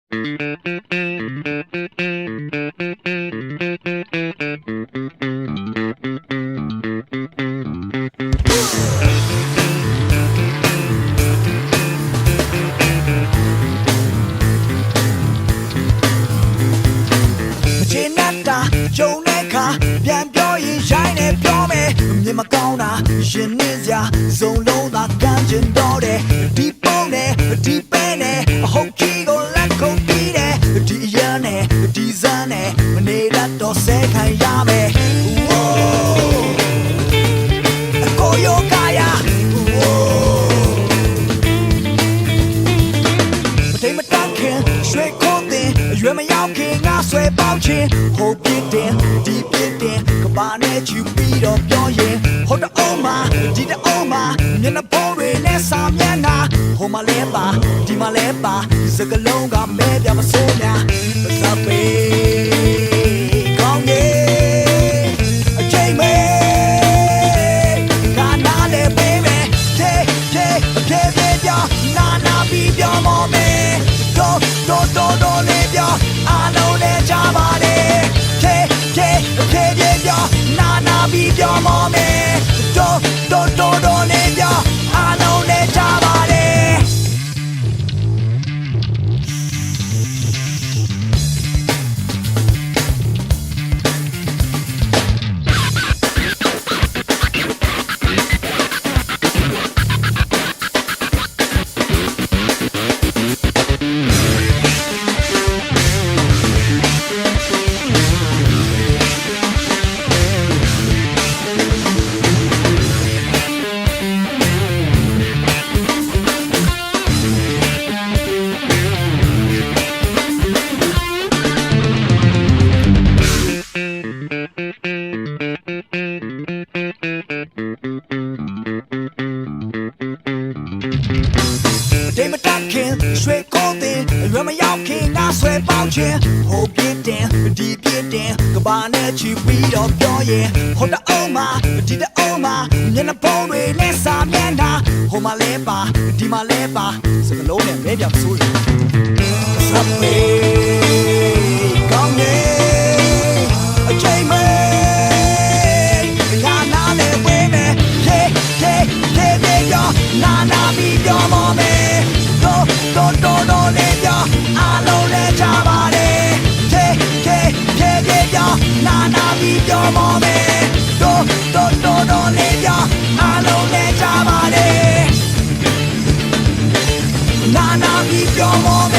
ကြုံတဲ့ခါပြန်ပြောရင်ရိုင်းနေပြောမယ်မြင်မကောင်းတာရင်နှင်းစရာစုံလုံးသာကမ်းကျင်တော့တယ်ဒီပုံနဲ့ဒီပဲနဲ့အဟုတ်ကြီးကိုလက်ခုပ်ပြီးတယ်ဒီအရန်နဲ့ဒီဇန်းနဲ့မနေတတ်တော့ဆဲခံရမယ်အကိုယောကာယာမတိမ်မတန်းခင်ရွှေခုံးတင်ရွယ်မရောက်ခင်ငါဆွဲပေါက်ချင်းဟိုပြစ်တင်ဒီပြစ်တင်ကဘာနဲ့ချူပြီးတော့ပြောရင်ဟိုတအုံးမှာဒီတအုံးမှာမျက်နှာပေါ်တွေနဲ့စာမျက်နှာဟိုမှာလဲပါဒီမှာလဲပါစကလုံးကမဲပြမစိုးများစပ်ပေကောင်းနေအချိန်မဲနာနာလဲပေးမယ်သေးပြောနာပြီးပြောမော်မယ်တော့လေးပြောအားလုံးနဲ့ကြပါလေသေးပြောနာပြီးပြောမော်မယ်တော့လေးပြောအားလုံးနဲ့ကြပါလေတိမ်မတက်ခင်ရွှေကိုတင်ရွယ်မရောက်ခင်ငါဆွဲပေါက်ချင်းဟိုပြစ်တင်ဒီပြစ်တင်ကဘာနဲ့ချီပြီးတော့ပြောရင်ဟိုတအုံးမှာဒီတအုံးမှာမျက်နှာပေါ်တွေနဲ့စာမျက်နှာဟိုမှာလဲပါဒီမှာလဲပါစကလုံးနဲ့မဲပြောင်ဆိုးရင်စပ်ပေကောင်းနေအချိန်မဲနာလဲဝဲမယ်သေးပြောနာပြီးပြောမော်မယ်တော့လေးပြောအားလုံးနဲ့ကြပါလေသေးပြောနာပြီးပြောမော်မယ်တော့လေးပြောအားလုံးနဲ့ကြပါလေနာပြီးပြောမော်မယ်